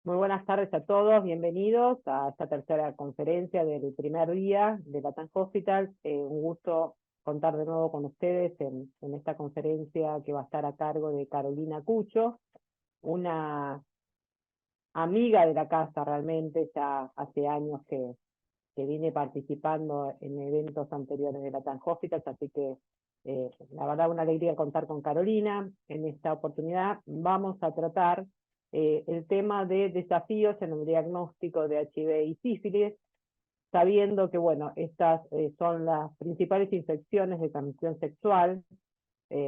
Muy buenas tardes a todos, bienvenidos a esta tercera conferencia del primer día de Latam Hospital. Un gusto contar de nuevo con ustedes en esta conferencia que va a estar a cargo de Carolina Cucho, una amiga de la casa realmente, ya hace años que viene participando en eventos anteriores de Latam Hospital, así que la verdad una alegría contar con Carolina. En esta oportunidad vamos a tratar el tema de desafíos en el diagnóstico de HIV y sífilis, sabiendo que, bueno, estas son las principales infecciones de transmisión sexual,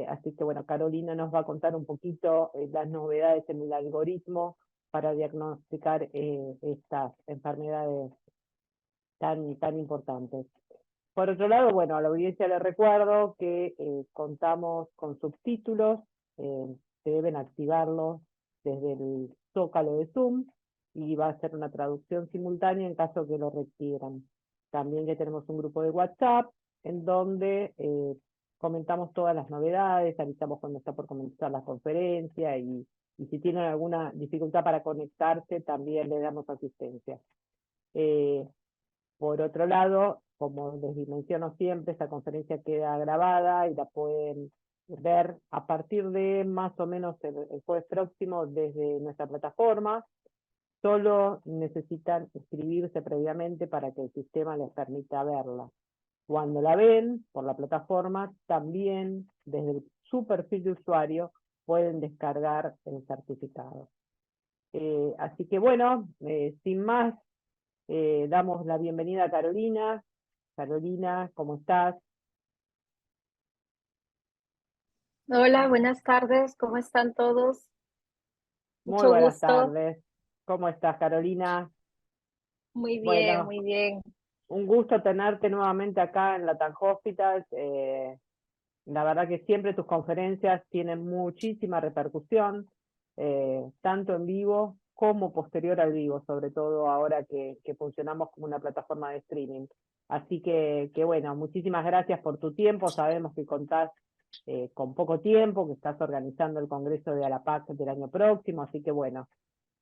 así que, bueno, Carolina nos va a contar un poquito las novedades en el algoritmo para diagnosticar estas enfermedades tan importantes. Por otro lado, bueno, a la audiencia le recuerdo que contamos con subtítulos, se deben activarlos desde el zócalo de Zoom y va a ser una traducción simultánea en caso que lo requieran. También que tenemos un grupo de WhatsApp en donde comentamos todas las novedades, avisamos cuando está por comenzar la conferencia y si tienen alguna dificultad para conectarse también le damos asistencia. Eh, por otro lado, como les menciono siempre, esta conferencia queda grabada y la pueden ver a partir de más o menos el jueves próximo desde nuestra plataforma. Solo necesitan inscribirse previamente para que el sistema les permita verla. Cuando la ven por la plataforma, también desde su perfil de usuario pueden descargar el certificado. Así que bueno, sin más, damos la bienvenida a Carolina. Carolina, ¿cómo estás? Hola, buenas tardes, ¿cómo están todos? Muy Mucho buenas gusto. tardes. ¿Cómo estás, Carolina? Muy bien, Bueno, muy bien. un gusto tenerte nuevamente acá en Latam Hospital. La verdad que siempre tus conferencias tienen muchísima repercusión, tanto en vivo como posterior al vivo, sobre todo ahora que funcionamos como una plataforma de streaming. Así que bueno, muchísimas gracias por tu tiempo. Sabemos que contás con poco tiempo, que estás organizando el Congreso de ALAPAC del año próximo, así que bueno,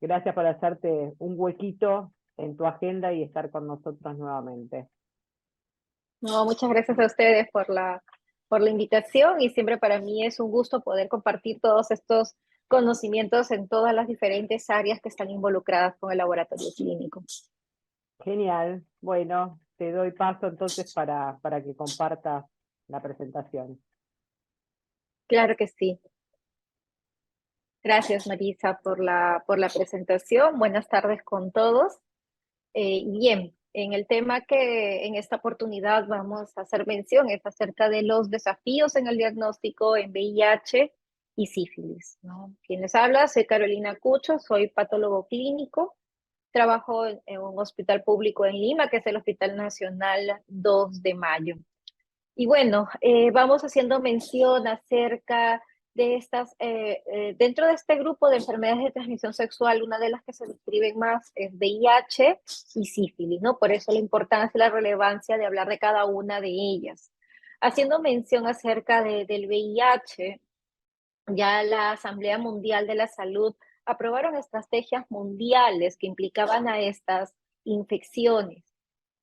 gracias por hacerte un huequito en tu agenda y estar con nosotros nuevamente. No, muchas gracias a ustedes por la invitación y siempre para mí es un gusto poder compartir todos estos conocimientos en todas las diferentes áreas que están involucradas con el laboratorio clínico. Genial. Bueno, te doy paso entonces para que compartas la presentación. Claro que sí. Gracias, Marisa, por la presentación. Buenas tardes con todos. Bien, en el tema que en esta oportunidad vamos a hacer mención es acerca de los desafíos en el diagnóstico en VIH y sífilis, ¿no? Quien les habla, soy Carolina Cucho, soy patólogo clínico, trabajo en un hospital público en Lima, que es el Hospital Nacional 2 de Mayo. Y bueno, vamos haciendo mención acerca de estas, dentro de este grupo de enfermedades de transmisión sexual, una de las que se describen más es VIH y sífilis, ¿no? Por eso la importancia y la relevancia de hablar de cada una de ellas. Haciendo mención acerca del VIH, ya la Asamblea Mundial de la Salud aprobaron estrategias mundiales que implicaban a estas infecciones,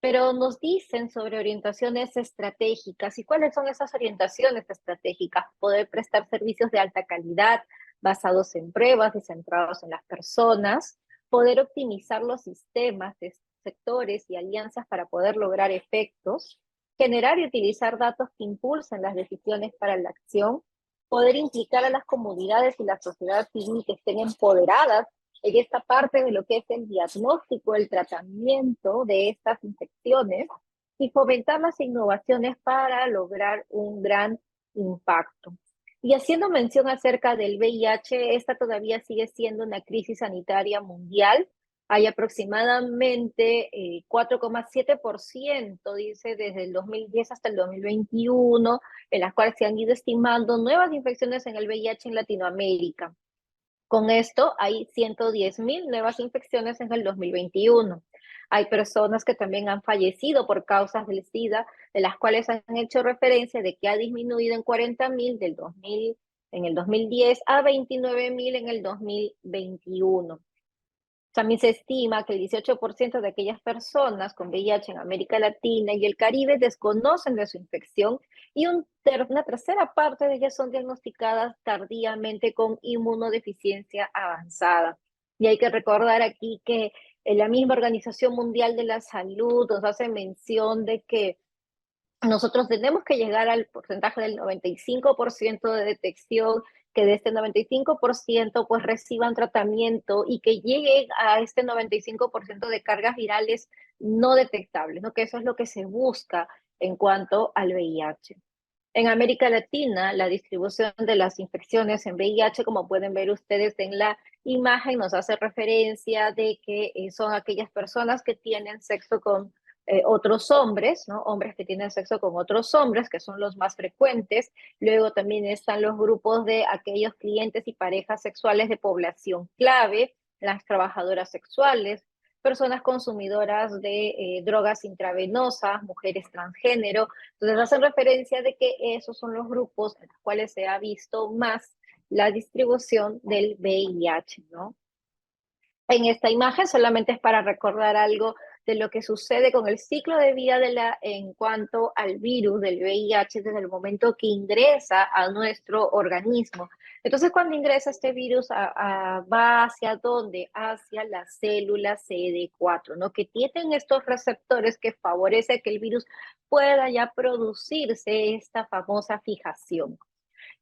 pero nos dicen sobre orientaciones estratégicas. ¿Y cuáles son esas orientaciones estratégicas? Poder prestar servicios de alta calidad basados en pruebas y centrados en las personas, poder optimizar los sistemas de sectores y alianzas para poder lograr efectos, generar y utilizar datos que impulsen las decisiones para la acción, poder implicar a las comunidades y la sociedad civil que estén empoderadas en esta parte de lo que es el diagnóstico, el tratamiento de estas infecciones y fomentar las innovaciones para lograr un gran impacto. Y haciendo mención acerca del VIH, esta todavía sigue siendo una crisis sanitaria mundial. Hay aproximadamente 4,7%, dice, desde el 2010 hasta el 2021, en las cuales se han ido estimando nuevas infecciones en el VIH en Latinoamérica. Con esto hay 110.000 nuevas infecciones en el 2021. Hay personas que también han fallecido por causas del SIDA, de las cuales han hecho referencia de que ha disminuido en 40.000 en el 2010 a 29.000 en el 2021. También se estima que el 18% de aquellas personas con VIH en América Latina y el Caribe desconocen de su infección y una tercera parte de ellas son diagnosticadas tardíamente con inmunodeficiencia avanzada. Y hay que recordar aquí que la misma Organización Mundial de la Salud nos hace mención de que nosotros tenemos que llegar al porcentaje del 95% de detección, que de este 95% pues reciban tratamiento y que lleguen a este 95% de cargas virales no detectables, ¿no? Que eso es lo que se busca en cuanto al VIH. En América Latina, la distribución de las infecciones en VIH, como pueden ver ustedes en la imagen, nos hace referencia de que son aquellas personas que tienen sexo con otros hombres, ¿no? Hombres que tienen sexo con otros hombres, que son los más frecuentes. Luego también están los grupos de aquellos clientes y parejas sexuales de población clave, las trabajadoras sexuales, personas consumidoras de drogas intravenosas, mujeres transgénero. Entonces hacen referencia de que esos son los grupos en los cuales se ha visto más la distribución del VIH, ¿no? En esta imagen solamente es para recordar algo de lo que sucede con el ciclo de vida en cuanto al virus del VIH desde el momento que ingresa a nuestro organismo. Entonces, cuando ingresa este virus, va hacia dónde? Hacia las células CD4, ¿no? Que tienen estos receptores que favorece que el virus pueda ya producirse esta famosa fijación.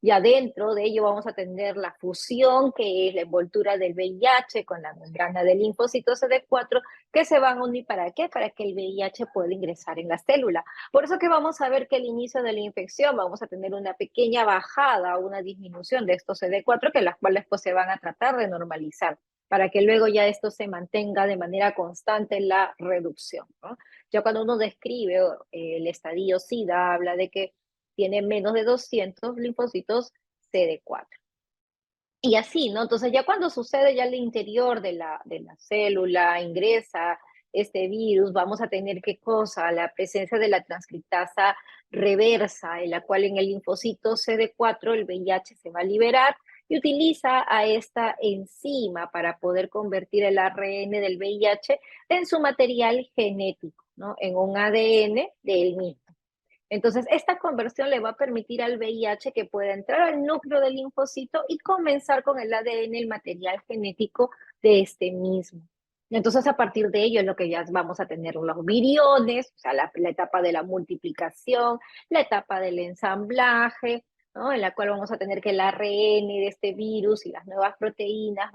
Y adentro de ello vamos a tener la fusión, que es la envoltura del VIH con la membrana del linfocito CD4, que se van a unir ¿para qué? Para que el VIH pueda ingresar en la célula. Por eso que vamos a ver que al inicio de la infección vamos a tener una pequeña bajada, una disminución de estos CD4, que las cuales pues se van a tratar de normalizar, para que luego ya esto se mantenga de manera constante en la reducción, ¿no? Ya cuando uno describe el estadio SIDA, habla de que tiene menos de 200 linfocitos CD4. Y así, ¿no? Entonces ya cuando sucede ya al interior de la célula, ingresa este virus, vamos a tener qué cosa, la presencia de la transcriptasa reversa, en la cual en el linfocito CD4 el VIH se va a liberar y utiliza a esta enzima para poder convertir el ARN del VIH en su material genético, ¿no? En un ADN del mismo. Entonces, esta conversión le va a permitir al VIH que pueda entrar al núcleo del linfocito y comenzar con el ADN, el material genético de este mismo. Entonces, a partir de ello es lo que ya vamos a tener los viriones, o sea, la etapa de la multiplicación, la etapa del ensamblaje, ¿no? En la cual vamos a tener que el ARN de este virus y las nuevas proteínas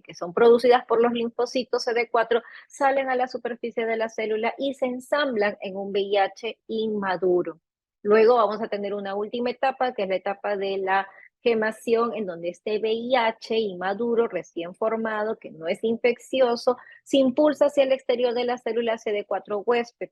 que son producidas por los linfocitos CD4 salen a la superficie de la célula y se ensamblan en un VIH inmaduro. Luego vamos a tener una última etapa, que es la etapa de la gemación, en donde este VIH inmaduro, recién formado, que no es infeccioso, se impulsa hacia el exterior de la célula CD4 huésped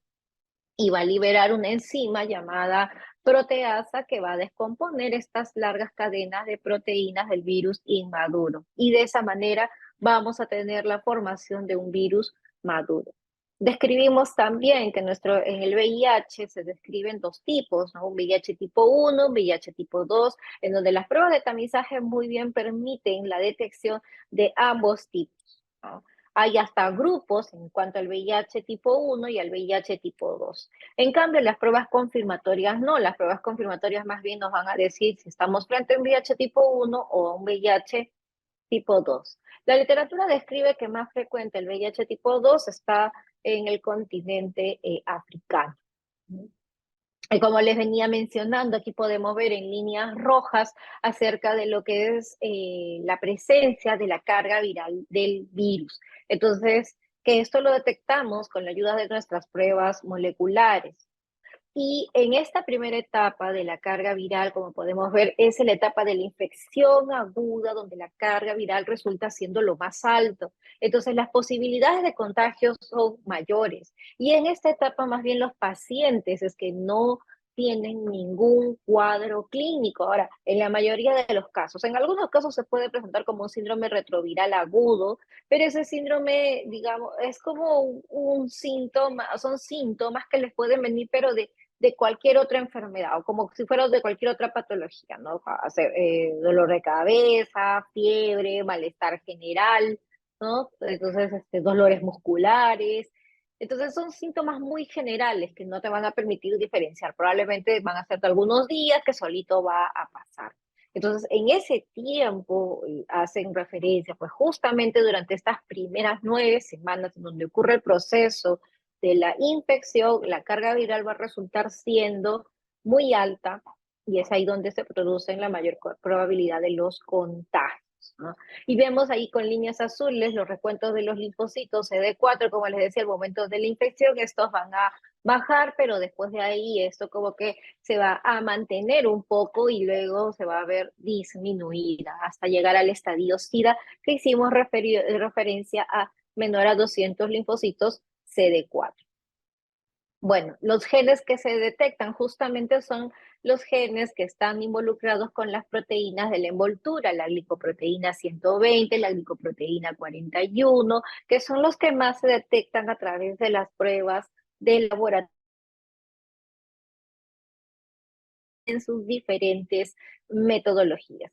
y va a liberar una enzima llamada proteasa que va a descomponer estas largas cadenas de proteínas del virus inmaduro. Y de esa manera vamos a tener la formación de un virus maduro. Describimos también que en el VIH se describen dos tipos, ¿no? Un VIH tipo 1, un VIH tipo 2, en donde las pruebas de tamizaje muy bien permiten la detección de ambos tipos, ¿no? Hay hasta grupos en cuanto al VIH tipo 1 y al VIH tipo 2. En cambio, las pruebas confirmatorias no, las pruebas confirmatorias más bien nos van a decir si estamos frente a un VIH tipo 1 o a un VIH tipo 2. La literatura describe que más frecuente el VIH tipo 2 está en el continente africano. Y como les venía mencionando, aquí podemos ver en líneas rojas acerca de lo que es la presencia de la carga viral del virus. Entonces, que esto lo detectamos con la ayuda de nuestras pruebas moleculares. Y en esta primera etapa de la carga viral, como podemos ver, es la etapa de la infección aguda, donde la carga viral resulta siendo lo más alto. Entonces, las posibilidades de contagio son mayores. Y en esta etapa, más bien, los pacientes es que no tienen ningún cuadro clínico. Ahora, en la mayoría de los casos, en algunos casos se puede presentar como un síndrome retroviral agudo, pero ese síndrome, digamos, es como un síntoma, son síntomas que les pueden venir, pero de cualquier otra enfermedad o como si fuera de cualquier otra patología, ¿no? Dolor de cabeza, fiebre, malestar general, ¿no? Entonces, dolores musculares. Entonces, son síntomas muy generales que no te van a permitir diferenciar. Probablemente van a ser de algunos días que solito va a pasar. Entonces, en ese tiempo hacen referencia, pues justamente durante estas primeras 9 semanas en donde ocurre el proceso de la infección, la carga viral va a resultar siendo muy alta y es ahí donde se producen la mayor probabilidad de los contagios, ¿no? Y vemos ahí con líneas azules los recuentos de los linfocitos CD4, como les decía, al momento de la infección, estos van a bajar, pero después de ahí esto como que se va a mantener un poco y luego se va a ver disminuida hasta llegar al estadio SIDA que hicimos referencia a menor a 200 linfocitos CD4. Bueno, los genes que se detectan justamente son los genes que están involucrados con las proteínas de la envoltura, la glicoproteína 120, la glicoproteína 41, que son los que más se detectan a través de las pruebas de laboratorio en sus diferentes metodologías.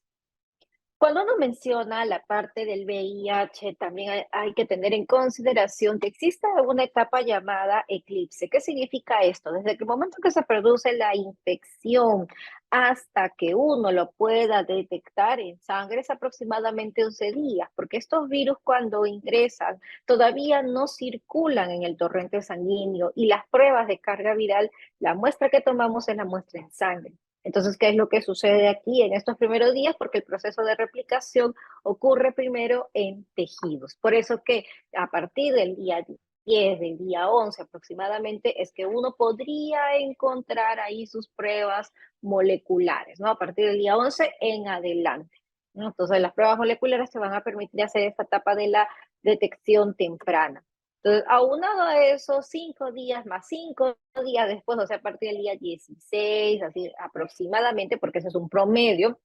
Cuando uno menciona la parte del VIH, también hay que tener en consideración que existe una etapa llamada eclipse. ¿Qué significa esto? Desde el momento que se produce la infección hasta que uno lo pueda detectar en sangre es aproximadamente 11 días, porque estos virus cuando ingresan todavía no circulan en el torrente sanguíneo y las pruebas de carga viral, la muestra que tomamos es la muestra en sangre. Entonces, ¿qué es lo que sucede aquí en estos primeros días? Porque el proceso de replicación ocurre primero en tejidos. Por eso que a partir del día 10, del día 11 aproximadamente, es que uno podría encontrar ahí sus pruebas moleculares, ¿no? A partir del día 11 en adelante, ¿no? Entonces, las pruebas moleculares te van a permitir hacer esta etapa de la detección temprana. Entonces, aunado a eso, 5 días más 5 días después, o sea, a partir del día 16, así aproximadamente, porque ese es un promedio,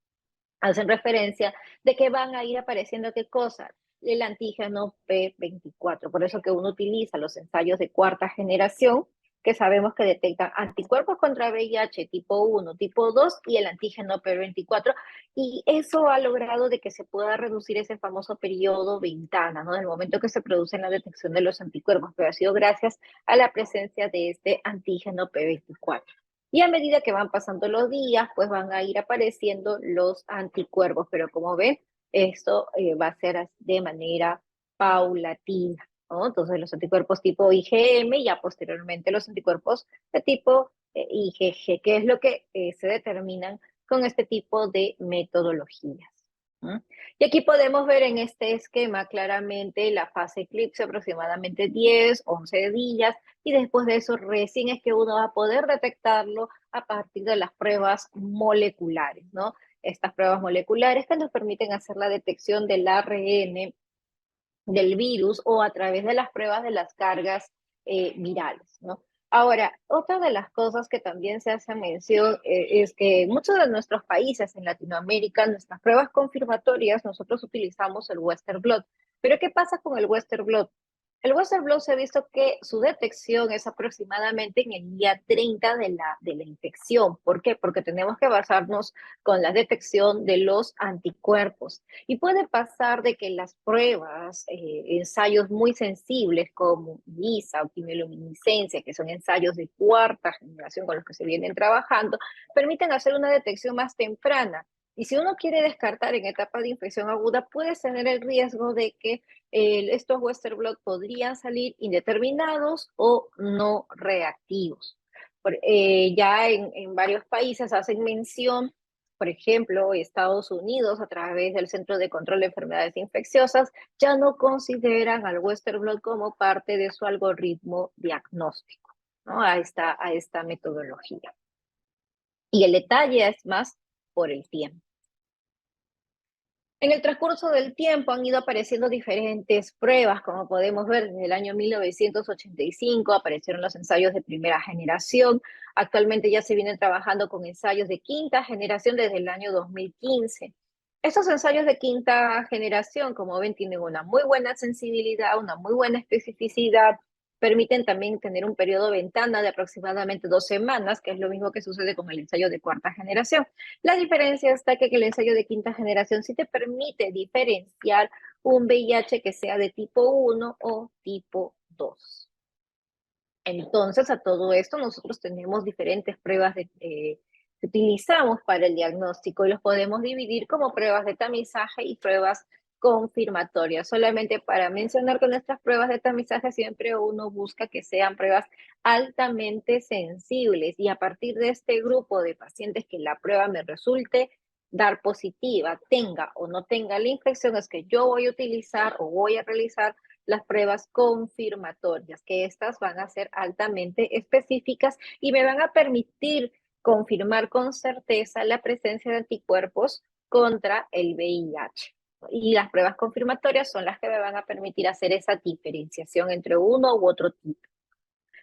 hacen referencia de que van a ir apareciendo qué cosas, el antígeno P24. Por eso que uno utiliza los ensayos de cuarta generación, que sabemos que detectan anticuerpos contra VIH tipo 1, tipo 2 y el antígeno P24. Y eso ha logrado de que se pueda reducir ese famoso periodo ventana, ¿no? Del momento que se produce la detección de los anticuerpos, pero ha sido gracias a la presencia de este antígeno P24. Y a medida que van pasando los días, pues van a ir apareciendo los anticuerpos, pero como ven, esto va a ser de manera paulatina, ¿no? Entonces los anticuerpos tipo IgM y ya posteriormente los anticuerpos de tipo IgG, que es lo que se determinan con este tipo de metodologías. ¿No? Y aquí podemos ver en este esquema claramente la fase eclipse, aproximadamente 10, 11 días, y después de eso recién es que uno va a poder detectarlo a partir de las pruebas moleculares, ¿no? Estas pruebas moleculares que nos permiten hacer la detección del ARN del virus o a través de las pruebas de las cargas virales, ¿no? Ahora, otra de las cosas que también se hace mención es que en muchos de nuestros países en Latinoamérica, nuestras pruebas confirmatorias, nosotros utilizamos el Western blot. Pero ¿qué pasa con el Western blot? El Western blot se ha visto que su detección es aproximadamente en el día 30 de la infección. ¿Por qué? Porque tenemos que basarnos con la detección de los anticuerpos. Y puede pasar de que las pruebas, ensayos muy sensibles como ELISA o quimioluminiscencia, que son ensayos de cuarta generación con los que se vienen trabajando, permiten hacer una detección más temprana. Y si uno quiere descartar en etapa de infección aguda, puede tener el riesgo de que estos Western blot podrían salir indeterminados o no reactivos. Ya en varios países hacen mención, por ejemplo, Estados Unidos, a través del Centro de Control de Enfermedades Infecciosas, ya no consideran al Western blot como parte de su algoritmo diagnóstico, ¿no? A esta metodología. Y el detalle es más por el tiempo. En el transcurso del tiempo han ido apareciendo diferentes pruebas, como podemos ver, desde el año 1985 aparecieron los ensayos de primera generación, actualmente ya se vienen trabajando con ensayos de quinta generación desde el año 2015. Estos ensayos de quinta generación, como ven, tienen una muy buena sensibilidad, una muy buena especificidad, permiten también tener un periodo ventana de aproximadamente 2 semanas, que es lo mismo que sucede con el ensayo de cuarta generación. La diferencia está que el ensayo de quinta generación sí te permite diferenciar un VIH que sea de tipo 1 o tipo 2. Entonces, a todo esto nosotros tenemos diferentes pruebas que utilizamos para el diagnóstico y los podemos dividir como pruebas de tamizaje y pruebas confirmatorias. Solamente para mencionar que nuestras pruebas de tamizaje siempre uno busca que sean pruebas altamente sensibles y a partir de este grupo de pacientes que la prueba me resulte dar positiva, tenga o no tenga la infección, es que yo voy a utilizar o voy a realizar las pruebas confirmatorias, que estas van a ser altamente específicas y me van a permitir confirmar con certeza la presencia de anticuerpos contra el VIH. Y las pruebas confirmatorias son las que me van a permitir hacer esa diferenciación entre uno u otro tipo.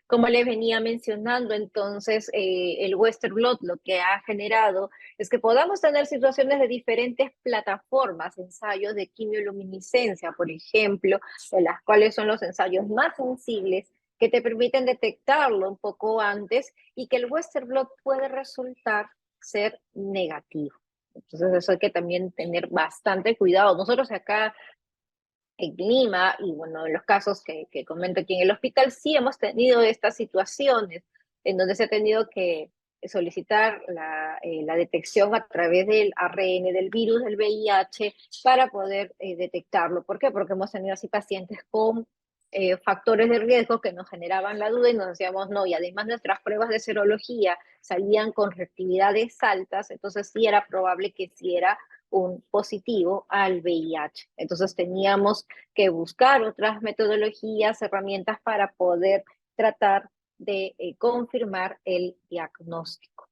Como les venía mencionando, entonces el Western Blot lo que ha generado es que podamos tener situaciones de diferentes plataformas, ensayos de quimioluminiscencia, por ejemplo, de las cuales son los ensayos más sensibles que te permiten detectarlo un poco antes y que el Western Blot puede resultar ser negativo. Entonces eso hay que también tener bastante cuidado. Nosotros acá en Lima y bueno, en los casos que comento aquí en el hospital, sí hemos tenido estas situaciones en donde se ha tenido que solicitar la detección a través del ARN del virus del VIH para poder detectarlo. ¿Por qué? Porque hemos tenido así pacientes con factores de riesgo que nos generaban la duda y nos decíamos no, y además nuestras pruebas de serología salían con reactividades altas, entonces sí era probable que sí era un positivo al VIH. Entonces teníamos que buscar otras metodologías, herramientas para poder tratar de confirmar el diagnóstico.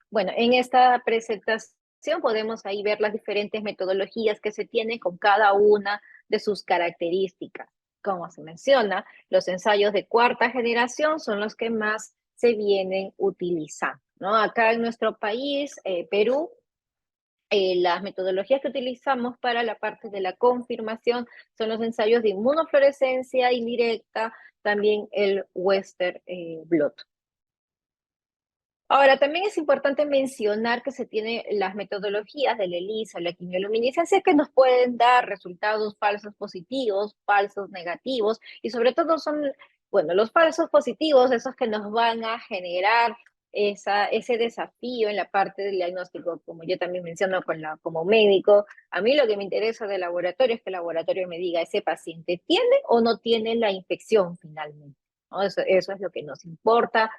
Bueno, en esta presentación podemos ahí ver las diferentes metodologías que se tienen con cada una de sus características. Como se menciona, los ensayos de cuarta generación son los que más se vienen utilizando, ¿no? Acá en nuestro país, Perú, las metodologías que utilizamos para la parte de la confirmación son los ensayos de inmunofluorescencia indirecta, también el Western Blot. Ahora, también es importante mencionar que se tienen las metodologías del ELISA, la quimioluminiscencia, que nos pueden dar resultados falsos positivos, falsos negativos, y sobre todo son, bueno, los falsos positivos, esos que nos van a generar ese desafío en la parte del diagnóstico, como yo también menciono como médico. A mí lo que me interesa del laboratorio es que el laboratorio me diga, ¿ese paciente tiene o no tiene la infección finalmente? ¿No? Eso es lo que nos importa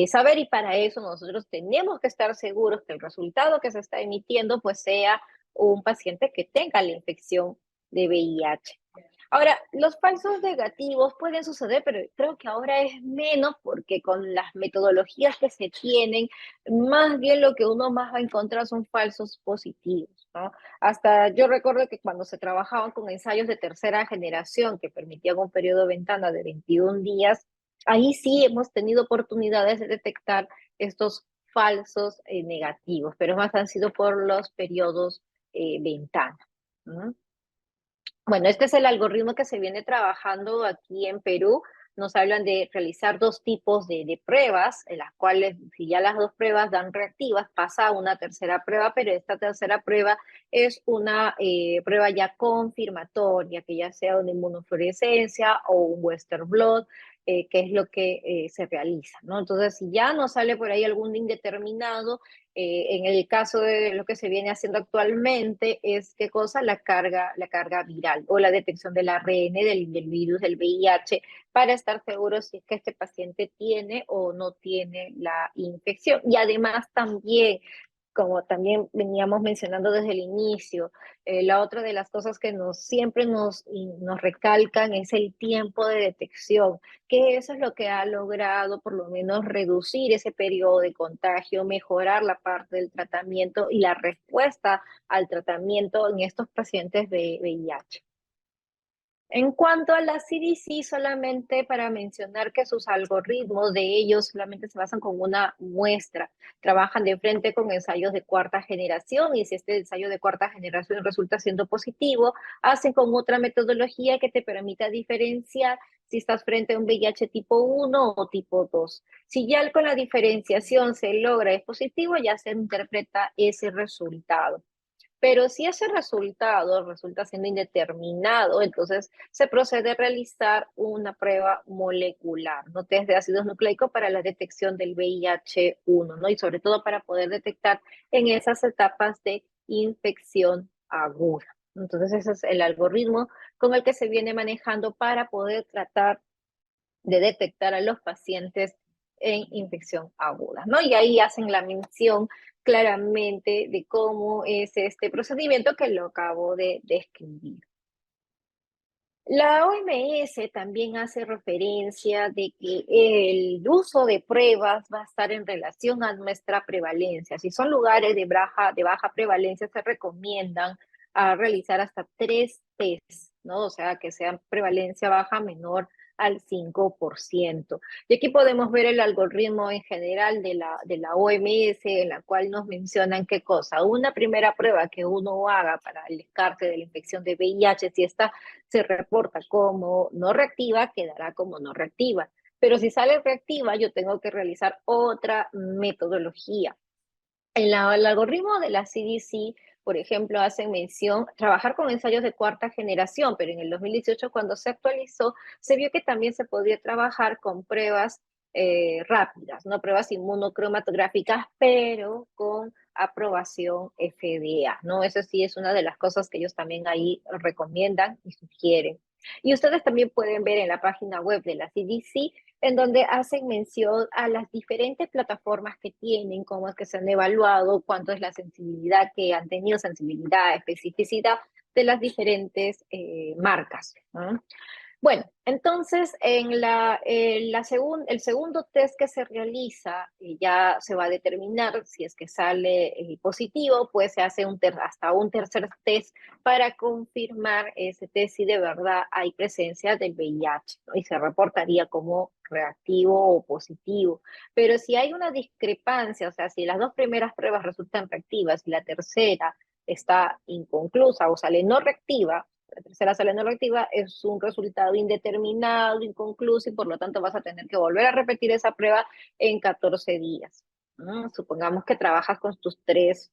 saber y para eso nosotros tenemos que estar seguros que el resultado que se está emitiendo pues sea un paciente que tenga la infección de VIH. Ahora, los falsos negativos pueden suceder, pero creo que ahora es menos porque con las metodologías que se tienen, más bien lo que uno más va a encontrar son falsos positivos, ¿no? Hasta yo recuerdo que cuando se trabajaban con ensayos de tercera generación que permitían un periodo de ventana de 21 días, ahí sí hemos tenido oportunidades de detectar estos falsos negativos, pero más han sido por los periodos ventana, ¿no? Bueno, este es el algoritmo que se viene trabajando aquí en Perú. Nos hablan de realizar dos tipos de pruebas, en las cuales, si ya las dos pruebas dan reactivas, pasa a una tercera prueba, pero esta tercera prueba es una prueba ya confirmatoria, que ya sea una inmunofluorescencia o un Western Blot, que es lo que se realiza, ¿no? Entonces, si ya nos sale por ahí algún indeterminado, en el caso de lo que se viene haciendo actualmente es qué cosa, la carga viral o la detección del ARN del virus del VIH para estar seguros si es que este paciente tiene o no tiene la infección. Y además también, como también veníamos mencionando desde el inicio, la otra de las cosas que siempre nos recalcan es el tiempo de detección, que eso es lo que ha logrado por lo menos reducir ese periodo de contagio, mejorar la parte del tratamiento y la respuesta al tratamiento en estos pacientes de VIH. En cuanto a la CDC, solamente para mencionar que sus algoritmos de ellos solamente se basan con una muestra. Trabajan de frente con ensayos de cuarta generación y si este ensayo de cuarta generación resulta siendo positivo, hacen con otra metodología que te permita diferenciar si estás frente a un VIH tipo 1 o tipo 2. Si ya con la diferenciación se logra es positivo, ya se interpreta ese resultado. Pero si ese resultado resulta siendo indeterminado, entonces se procede a realizar una prueba molecular, ¿no? Test de ácidos nucleicos para la detección del VIH-1, ¿no? Y sobre todo para poder detectar en esas etapas de infección aguda. Entonces ese es el algoritmo con el que se viene manejando para poder tratar de detectar a los pacientes en infección aguda, ¿no? Y ahí hacen la mención claramente de cómo es este procedimiento que lo acabo de describir. La OMS también hace referencia de que el uso de pruebas va a estar en relación a nuestra prevalencia. Si son lugares de baja prevalencia, se recomiendan realizar hasta 3 tests, ¿no? O sea, que sean prevalencia baja menor al 5%. Y aquí podemos ver el algoritmo en general de la OMS, en la cual nos mencionan qué cosa. Una primera prueba que uno haga para el descarte de la infección de VIH, si está se reporta como no reactiva, quedará como no reactiva. Pero si sale reactiva, yo tengo que realizar otra metodología. El algoritmo de la CDC, por ejemplo, hace mención trabajar con ensayos de cuarta generación, pero en el 2018, cuando se actualizó, se vio que también se podía trabajar con pruebas rápidas, no pruebas inmunocromatográficas, pero con aprobación FDA, ¿no? Eso sí es una de las cosas que ellos también ahí recomiendan y sugieren. Y ustedes también pueden ver en la página web de la CDC en donde hacen mención a las diferentes plataformas que tienen, cómo es que se han evaluado, cuánto es la sensibilidad que han tenido, sensibilidad, especificidad de las diferentes marcas, ¿no? Bueno, entonces el segundo test que se realiza ya se va a determinar si es que sale positivo, pues se hace hasta un tercer test para confirmar ese test si de verdad hay presencia del VIH, ¿no? Y se reportaría como reactivo o positivo. Pero si hay una discrepancia, o sea, si las dos primeras pruebas resultan reactivas y la tercera está inconclusa o sale no reactiva, la tercera sale no reactiva, es un resultado indeterminado, inconcluso, y por lo tanto vas a tener que volver a repetir esa prueba en 14 días. Supongamos que trabajas con tus 3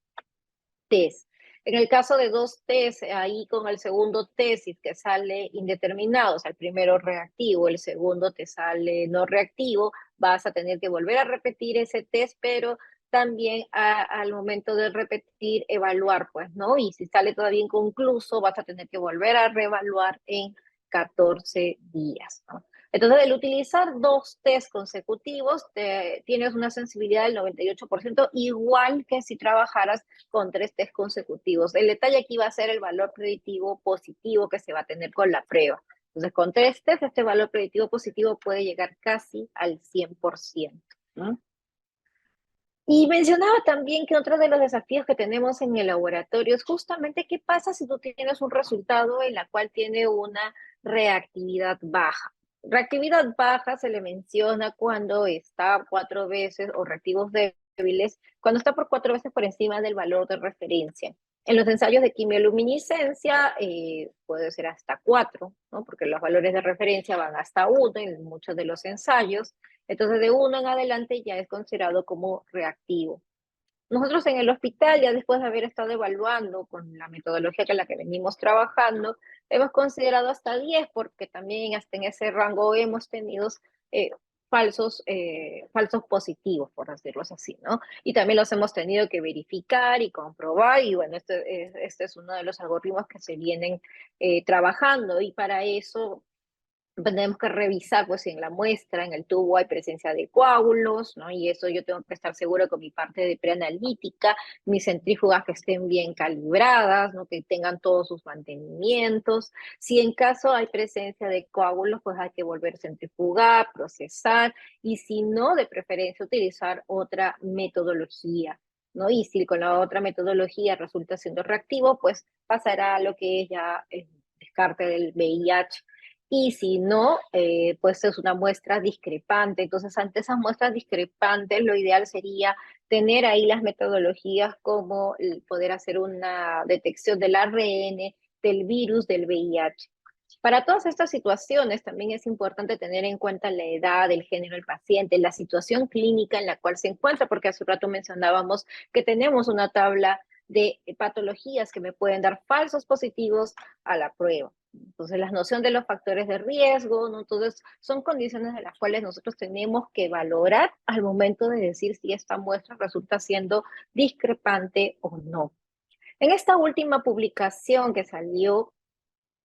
test. En el caso de 2 test, ahí con el segundo test, si que sale indeterminado, o sea, el primero reactivo, el segundo te sale no reactivo, vas a tener que volver a repetir ese test, pero también al momento de repetir, evaluar, pues, ¿no? Y si sale todavía inconcluso, vas a tener que volver a reevaluar en 14 días, ¿no? Entonces, el utilizar 2 test consecutivos, tienes una sensibilidad del 98%, igual que si trabajaras con 3 test consecutivos. El detalle aquí va a ser el valor predictivo positivo que se va a tener con la prueba. Entonces, con 3 test, este valor predictivo positivo puede llegar casi al 100%, ¿no? Y mencionaba también que otro de los desafíos que tenemos en el laboratorio es justamente qué pasa si tú tienes un resultado en la cual tiene una reactividad baja. Reactividad baja se le menciona cuando está 4 veces, o reactivos débiles, cuando está por 4 veces por encima del valor de referencia. En los ensayos de quimioluminiscencia puede ser hasta 4, ¿no? Porque los valores de referencia van hasta 1 en muchos de los ensayos. Entonces, de 1 en adelante ya es considerado como reactivo. Nosotros en el hospital, ya después de haber estado evaluando con la metodología con la que venimos trabajando, hemos considerado hasta 10, porque también hasta en ese rango hemos tenido eh, falsos positivos, por decirlo así, ¿no? Y también los hemos tenido que verificar y comprobar, y bueno, este es uno de los algoritmos que se vienen trabajando, y para eso tenemos que revisar, pues, si en la muestra, en el tubo, hay presencia de coágulos, ¿no? Y eso yo tengo que estar seguro con mi parte de preanalítica, mis centrífugas que estén bien calibradas, ¿no? Que tengan todos sus mantenimientos. Si en caso hay presencia de coágulos, pues hay que volver a centrifugar, procesar, y si no, de preferencia utilizar otra metodología, ¿no? Y si con la otra metodología resulta siendo reactivo, pues pasará a lo que es ya el descarte del VIH. Y si no, pues es una muestra discrepante. Entonces, ante esas muestras discrepantes, lo ideal sería tener ahí las metodologías como el poder hacer una detección del ARN, del virus, del VIH. Para todas estas situaciones también es importante tener en cuenta la edad, el género del paciente, la situación clínica en la cual se encuentra, porque hace un rato mencionábamos que tenemos una tabla de patologías que me pueden dar falsos positivos a la prueba. Entonces, la noción de los factores de riesgo, ¿no? Entonces, son condiciones de las cuales nosotros tenemos que valorar al momento de decir si esta muestra resulta siendo discrepante o no. En esta última publicación que salió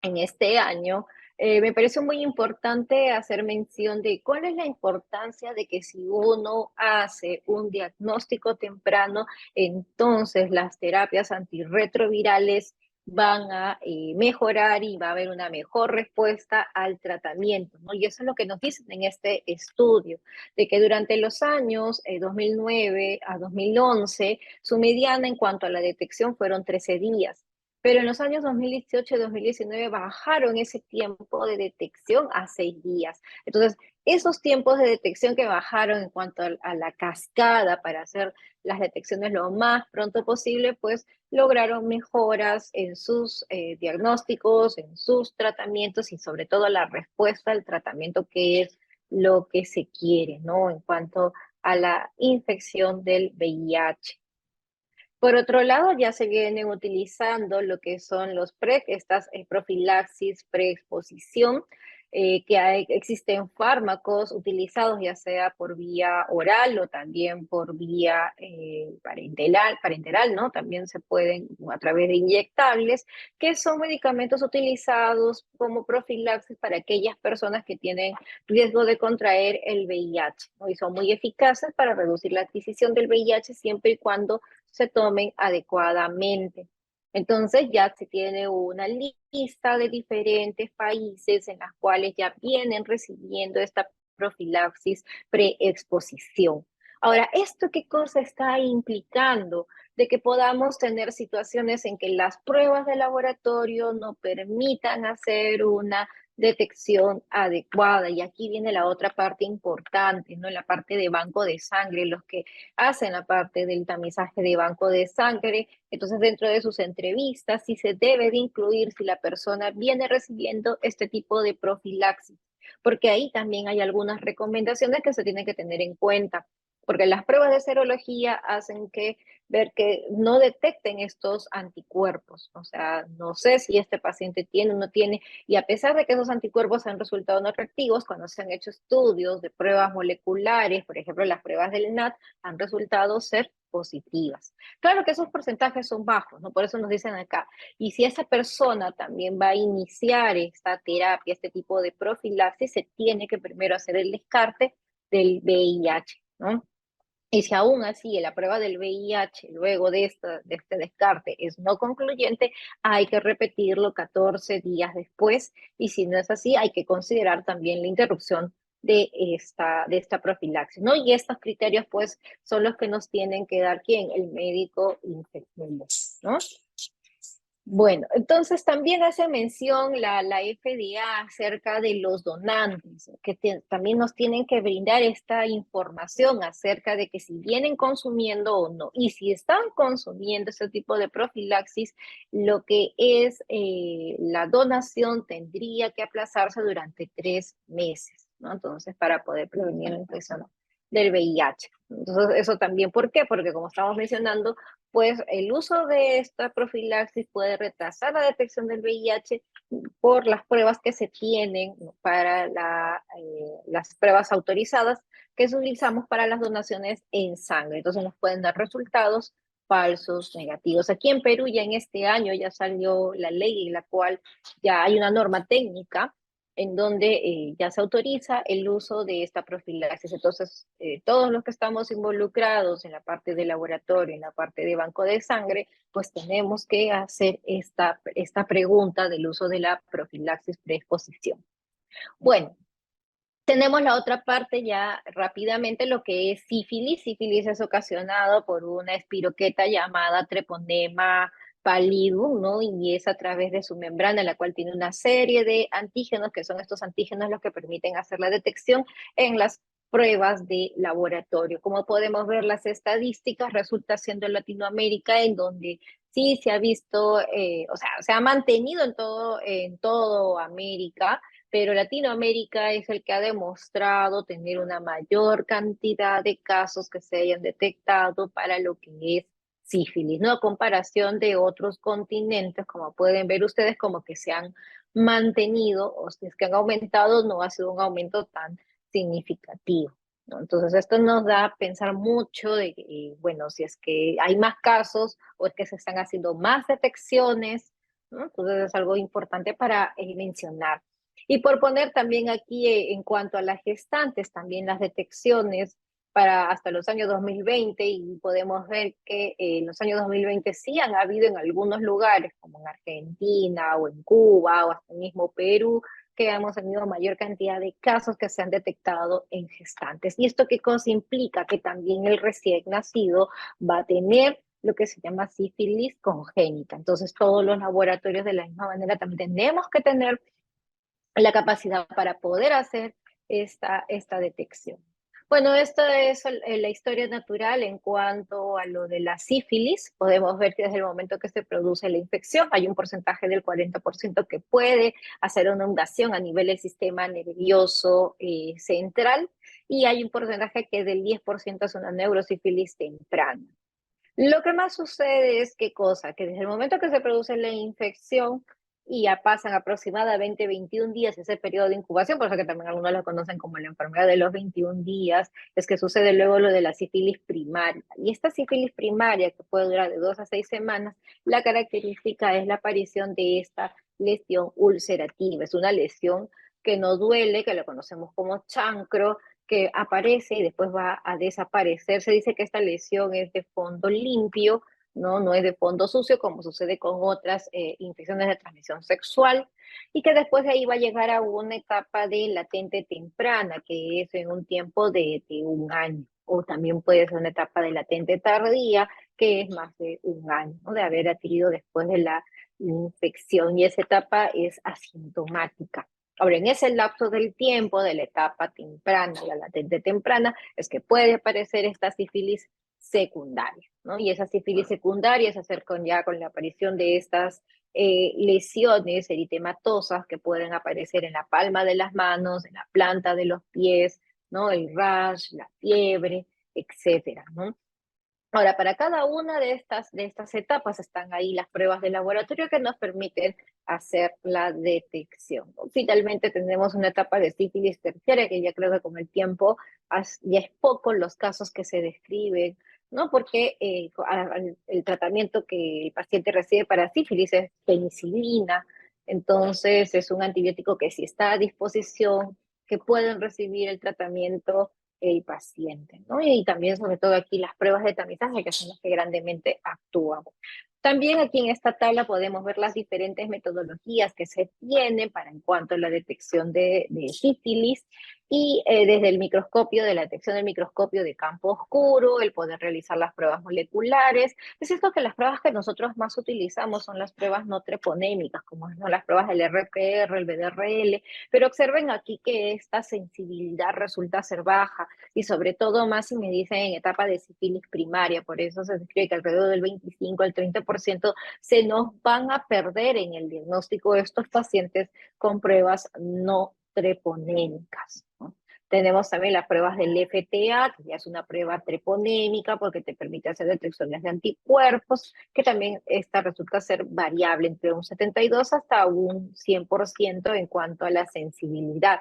en este año, me parece muy importante hacer mención de cuál es la importancia de que si uno hace un diagnóstico temprano, entonces las terapias antirretrovirales van a mejorar y va a haber una mejor respuesta al tratamiento, ¿no? Y eso es lo que nos dicen en este estudio, de que durante los años 2009 a 2011, su mediana en cuanto a la detección fueron 13 días. Pero en los años 2018 y 2019 bajaron ese tiempo de detección a 6 días. Entonces, esos tiempos de detección que bajaron en cuanto a la cascada para hacer las detecciones lo más pronto posible, pues lograron mejoras en sus diagnósticos, en sus tratamientos y sobre todo la respuesta al tratamiento, que es lo que se quiere, ¿no? En cuanto a la infección del VIH. Por otro lado, ya se vienen utilizando lo que son los PrEP, estas profilaxis preexposición, existen fármacos utilizados ya sea por vía oral o también por vía parenteral, ¿no? También se pueden a través de inyectables, que son medicamentos utilizados como profilaxis para aquellas personas que tienen riesgo de contraer el VIH, ¿no? Y son muy eficaces para reducir la adquisición del VIH siempre y cuando se tomen adecuadamente. Entonces ya se tiene una lista de diferentes países en las cuales ya vienen recibiendo esta profilaxis preexposición. Ahora, ¿esto qué cosa está implicando? De que podamos tener situaciones en que las pruebas de laboratorio no permitan hacer una detección adecuada. Y aquí viene la otra parte importante, ¿no? La parte de banco de sangre, los que hacen la parte del tamizaje de banco de sangre. Entonces, dentro de sus entrevistas, sí se debe de incluir si la persona viene recibiendo este tipo de profilaxis, porque ahí también hay algunas recomendaciones que se tienen que tener en cuenta, porque las pruebas de serología hacen que ver que no detecten estos anticuerpos. O sea, no sé si este paciente tiene o no tiene, y a pesar de que esos anticuerpos han resultado no reactivos, cuando se han hecho estudios de pruebas moleculares, por ejemplo, las pruebas del NAT, han resultado ser positivas. Claro que esos porcentajes son bajos, ¿no? Por eso nos dicen acá. Y si esa persona también va a iniciar esta terapia, este tipo de profilaxis, se tiene que primero hacer el descarte del VIH, ¿no? Y si aún así la prueba del VIH luego de este descarte es no concluyente, hay que repetirlo 14 días después, y si no es así, hay que considerar también la interrupción de esta profilaxis, ¿no? Y estos criterios, pues, son los que nos tienen que dar ¿quién? El médico infectólogo, ¿no? Bueno, entonces también hace mención la FDA acerca de los donantes, que también nos tienen que brindar esta información acerca de que si vienen consumiendo o no, y si están consumiendo este tipo de profilaxis, lo que es la donación tendría que aplazarse durante 3 meses, ¿no? Entonces, para poder prevenir la infección del VIH. Entonces, eso también, ¿por qué? Porque como estamos mencionando, pues el uso de esta profilaxis puede retrasar la detección del VIH por las pruebas que se tienen para las pruebas autorizadas que utilizamos para las donaciones en sangre. Entonces nos pueden dar resultados falsos, negativos. Aquí en Perú ya en este año ya salió la ley en la cual ya hay una norma técnica en donde ya se autoriza el uso de esta profilaxis. Entonces, todos los que estamos involucrados en la parte de laboratorio, en la parte de banco de sangre, pues tenemos que hacer esta pregunta del uso de la profilaxis preexposición. Bueno, tenemos la otra parte ya rápidamente, lo que es sífilis. Sífilis es ocasionado por una espiroqueta llamada Treponema pallidum, ¿no? Y es a través de su membrana, la cual tiene una serie de antígenos, que son estos antígenos los que permiten hacer la detección en las pruebas de laboratorio. Como podemos ver, las estadísticas resulta siendo en Latinoamérica, en donde sí se ha visto, o sea, se ha mantenido en todo América, pero Latinoamérica es el que ha demostrado tener una mayor cantidad de casos que se hayan detectado para lo que es sífilis, ¿no? A comparación de otros continentes, como pueden ver ustedes, como que se han mantenido, o si es que han aumentado, no ha sido un aumento tan significativo, ¿no? Entonces esto nos da a pensar mucho de, bueno, si es que hay más casos o es que se están haciendo más detecciones, ¿no? Entonces es algo importante para mencionar. Y por poner también aquí en cuanto a las gestantes, también las detecciones para hasta los años 2020 y podemos ver que en los años 2020 sí han habido en algunos lugares, como en Argentina o en Cuba o hasta el mismo Perú, que hemos tenido mayor cantidad de casos que se han detectado en gestantes. ¿Y esto qué cosa implica? Que también el recién nacido va a tener lo que se llama sífilis congénita. Entonces, todos los laboratorios de la misma manera también tenemos que tener la capacidad para poder hacer esta detección. Bueno, esto es la historia natural en cuanto a lo de la sífilis. Podemos ver que desde el momento que se produce la infección hay un porcentaje del 40% que puede hacer una invasión a nivel del sistema nervioso central y hay un porcentaje que del 10% es una neurosífilis temprana. Lo que más sucede es qué cosa, que desde el momento que se produce la infección y ya pasan aproximadamente 21 días ese periodo de incubación, por eso que también algunos lo conocen como la enfermedad de los 21 días, es que sucede luego lo de la sífilis primaria. Y esta sífilis primaria, que puede durar de 2 a 6 semanas, la característica es la aparición de esta lesión ulcerativa. Es una lesión que no duele, que lo conocemos como chancro, que aparece y después va a desaparecer. Se dice que esta lesión es de fondo limpio, ¿no? No es de fondo sucio, como sucede con otras infecciones de transmisión sexual, y que después de ahí va a llegar a una etapa de latente temprana, que es en un tiempo de un año, o también puede ser una etapa de latente tardía, que es más de un año, ¿no? De haber adquirido después de la infección, y esa etapa es asintomática. Ahora, en ese lapso del tiempo, de la etapa temprana, la latente temprana, es que puede aparecer esta sífilis secundaria, ¿no? Y esa sífilis secundaria se acerca ya con la aparición de estas lesiones eritematosas que pueden aparecer en la palma de las manos, en la planta de los pies, ¿no? El rash, la fiebre, etcétera, ¿no? Ahora, para cada una de estas etapas están ahí las pruebas de laboratorio que nos permiten hacer la detección. Finalmente tenemos una etapa de sífilis terciaria que ya creo que con el tiempo ya es poco los casos que se describen, ¿no? Porque el tratamiento que el paciente recibe para sífilis es penicilina, entonces es un antibiótico que sí está a disposición, que pueden recibir el tratamiento el paciente, ¿no? Y también, sobre todo aquí, las pruebas de tamizaje, que son las que grandemente actúan. También aquí en esta tabla podemos ver las diferentes metodologías que se tienen para en cuanto a la detección de sífilis y desde el microscopio, de la detección del microscopio de campo oscuro, el poder realizar las pruebas moleculares. Es cierto que las pruebas que nosotros más utilizamos son las pruebas no treponémicas, como son las pruebas del RPR, el BDRL, pero observen aquí que esta sensibilidad resulta ser baja y sobre todo más si me dicen en etapa de sífilis primaria, por eso se describe que alrededor del 25 al 30% se nos van a perder en el diagnóstico de estos pacientes con pruebas no treponémicas, ¿no? Tenemos también las pruebas del FTA, que ya es una prueba treponémica porque te permite hacer detecciones de anticuerpos, que también esta resulta ser variable entre un 72 hasta un 100% en cuanto a la sensibilidad.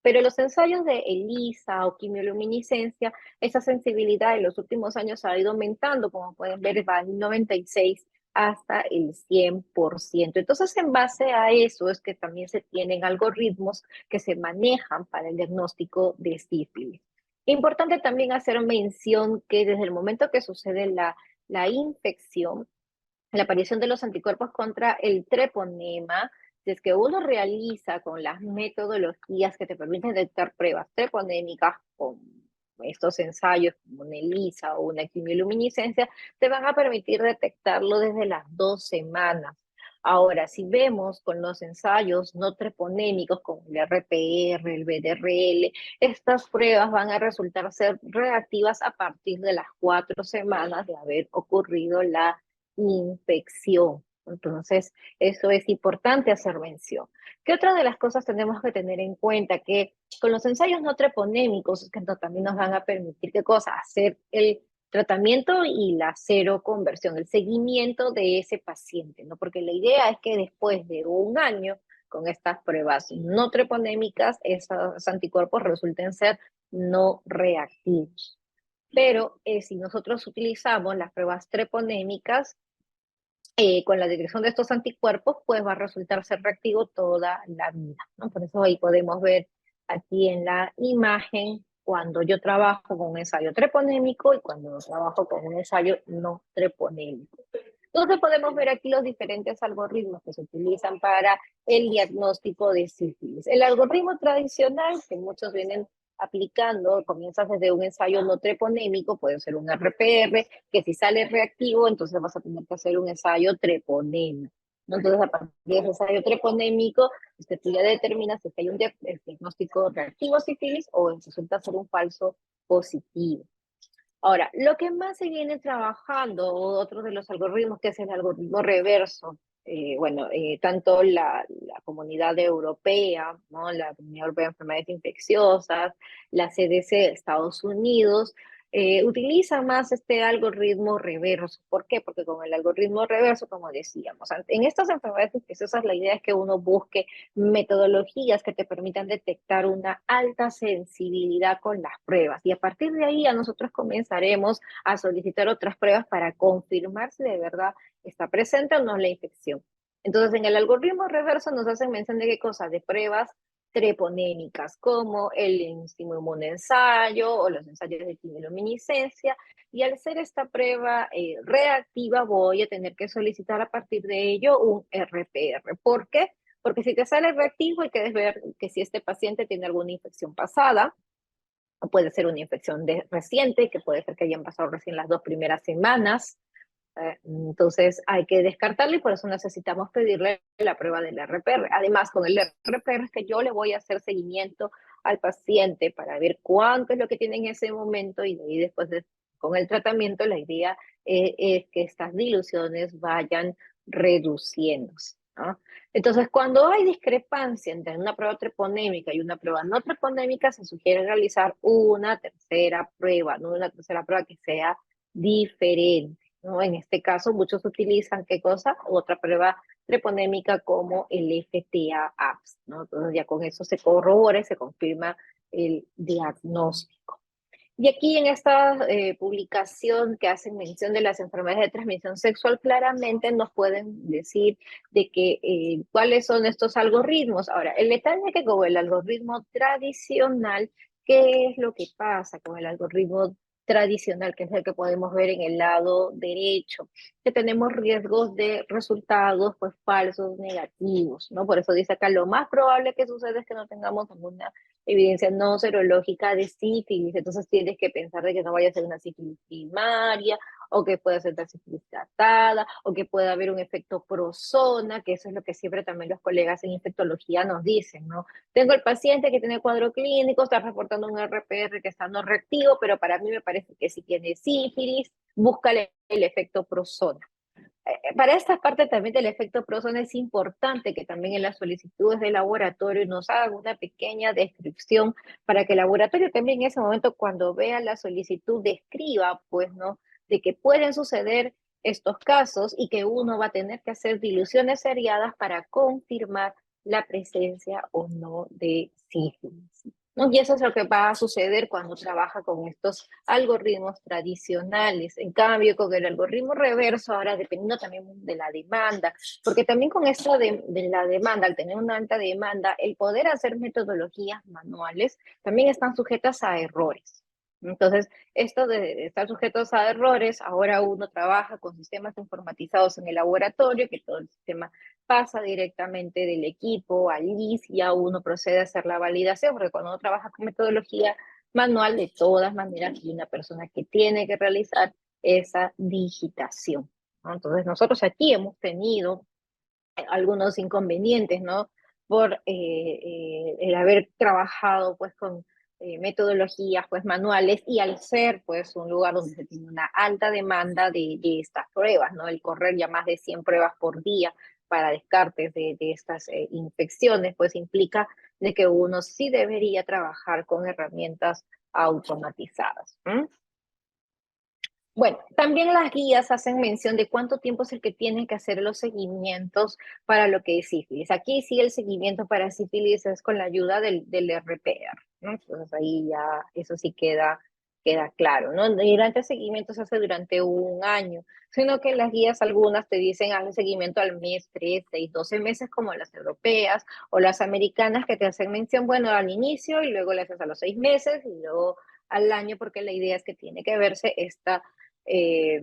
Pero los ensayos de ELISA o quimioluminiscencia, esa sensibilidad en los últimos años ha ido aumentando, como pueden ver, va del 96 hasta el 100%. Entonces, en base a eso es que también se tienen algoritmos que se manejan para el diagnóstico de sífilis. Importante también hacer mención que desde el momento que sucede la infección, la aparición de los anticuerpos contra el treponema, si es que uno realiza con las metodologías que te permiten detectar pruebas treponémicas con estos ensayos como una ELISA o una quimioluminiscencia, te van a permitir detectarlo desde las 2 semanas. Ahora, si vemos con los ensayos no treponémicos como el RPR, el BDRL, estas pruebas van a resultar ser reactivas a partir de las 4 semanas de haber ocurrido la infección. Entonces, eso es importante hacer mención. ¿Qué otra de las cosas tenemos que tener en cuenta? Que con los ensayos no treponémicos, que también nos van a permitir, ¿qué cosa? Hacer el tratamiento y la cero conversión, el seguimiento de ese paciente, ¿no? Porque la idea es que después de un año con estas pruebas no treponémicas, esos anticuerpos resulten ser no reactivos. Pero si nosotros utilizamos las pruebas treponémicas, con la detección de estos anticuerpos, pues va a resultar ser reactivo toda la vida, ¿no? Por eso ahí podemos ver aquí en la imagen cuando yo trabajo con un ensayo treponémico y cuando trabajo con un ensayo no treponémico. Entonces podemos ver aquí los diferentes algoritmos que se utilizan para el diagnóstico de sífilis. El algoritmo tradicional, que muchos vienen aplicando, comienzas desde un ensayo no treponémico, puede ser un RPR, que si sale reactivo, entonces vas a tener que hacer un ensayo treponémico. Entonces, a partir de ese ensayo treponémico, tú ya determinas si hay un diagnóstico reactivo sífilis o resulta ser un falso positivo. Ahora, lo que más se viene trabajando, otro de los algoritmos, que es el algoritmo reverso, tanto la comunidad europea, ¿no? La Comunidad Europea de Enfermedades Infecciosas, la CDC de Estados Unidos, utiliza más este algoritmo reverso. ¿Por qué? Porque con el algoritmo reverso, como decíamos, en estas enfermedades infecciosas la idea es que uno busque metodologías que te permitan detectar una alta sensibilidad con las pruebas. Y a partir de ahí ya nosotros comenzaremos a solicitar otras pruebas para confirmar si de verdad está presente o no la infección. Entonces, en el algoritmo reverso nos hacen mención de qué cosas, de pruebas treponémicas, como el ensayo o los ensayos de quimiluminiscencia, y al ser esta prueba reactiva voy a tener que solicitar a partir de ello un RPR. ¿Por qué? Porque si te sale reactivo hay que ver que si este paciente tiene alguna infección pasada, o puede ser una infección reciente, que puede ser que hayan pasado recién las 2 primeras semanas. Entonces hay que descartarlo y por eso necesitamos pedirle la prueba del RPR. Además, con el RPR es que yo le voy a hacer seguimiento al paciente para ver cuánto es lo que tiene en ese momento y de ahí después con el tratamiento la idea es que estas diluciones vayan reduciéndose, ¿no? Entonces, cuando hay discrepancia entre una prueba treponémica y una prueba no treponémica, se sugiere realizar una tercera prueba, no una tercera prueba que sea diferente, ¿no? En este caso, muchos utilizan, ¿qué cosa? Otra prueba treponémica como el FTA-APS, ¿no? Entonces ya con eso se corrobora y se confirma el diagnóstico. Y aquí en esta publicación que hacen mención de las enfermedades de transmisión sexual, claramente nos pueden decir de que cuáles son estos algoritmos. Ahora, el detalle es que con el algoritmo tradicional, ¿qué es lo que pasa con el algoritmo tradicional, que es el que podemos ver en el lado derecho? Que tenemos riesgos de resultados pues falsos, negativos, ¿no? Por eso dice acá, lo más probable que suceda es que no tengamos ninguna evidencia no serológica de sífilis, entonces tienes que pensar de que no vaya a ser una sífilis primaria, o que pueda ser una sífilis tratada, o que pueda haber un efecto prozona, que eso es lo que siempre también los colegas en infectología nos dicen, ¿no? Tengo el paciente que tiene cuadro clínico, está reportando un RPR que está no reactivo, pero para mí me parece que si tiene sífilis, búscale el efecto prozona. Para esta parte también del efecto Prozona es importante que también en las solicitudes de laboratorio nos hagan una pequeña descripción para que el laboratorio también en ese momento cuando vea la solicitud describa, pues, ¿no? De que pueden suceder estos casos y que uno va a tener que hacer diluciones seriadas para confirmar la presencia o no de sífilis, ¿no? Y eso es lo que va a suceder cuando trabaja con estos algoritmos tradicionales. En cambio, con el algoritmo reverso, ahora dependiendo también de la demanda, porque también con esto de la demanda, al tener una alta demanda, el poder hacer metodologías manuales también están sujetas a errores. Entonces, esto de estar sujetos a errores, ahora uno trabaja con sistemas informatizados en el laboratorio, que todo el sistema pasa directamente del equipo al LIS y ya uno procede a hacer la validación, porque cuando uno trabaja con metodología manual, de todas maneras, hay una persona que tiene que realizar esa digitación, ¿no? Entonces, nosotros aquí hemos tenido algunos inconvenientes, ¿no? Por el haber trabajado, pues, con metodologías, pues, manuales y al ser, pues, un lugar donde se tiene una alta demanda de estas pruebas, ¿no? El correr ya más de 100 pruebas por día para descartes de estas infecciones, pues, implica de que uno sí debería trabajar con herramientas automatizadas. ¿Mm? Bueno, también las guías hacen mención de cuánto tiempo es el que tienen que hacer los seguimientos para lo que es sífilis. Aquí sí el seguimiento para sífilis es con la ayuda del RPR, ¿no? Entonces ahí ya eso sí queda claro, ¿no? Y durante el seguimiento se hace durante un año, sino que las guías algunas te dicen haz el seguimiento al mes, 3, 6, 12 meses como las europeas o las americanas que te hacen mención, bueno, al inicio y luego le haces a los 6 meses y luego al año, porque la idea es que tiene que verse esta eh,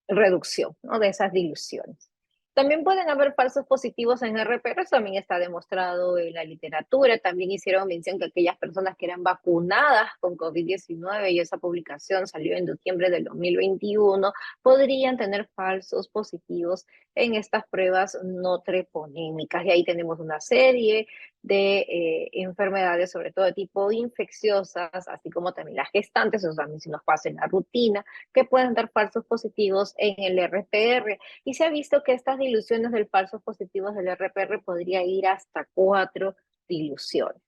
reducción, ¿no? De esas diluciones. También pueden haber falsos positivos en RPR, eso también está demostrado en la literatura. También hicieron mención que aquellas personas que eran vacunadas con COVID-19, y esa publicación salió en diciembre del 2021, podrían tener falsos positivos en estas pruebas no treponémicas. Y ahí tenemos una serie de enfermedades, sobre todo de tipo infecciosas, así como también las gestantes, eso también se nos pasa en la rutina, que pueden dar falsos positivos en el RPR. Y se ha visto que estas diluciones del falsos positivos del RPR podría ir hasta 4 diluciones.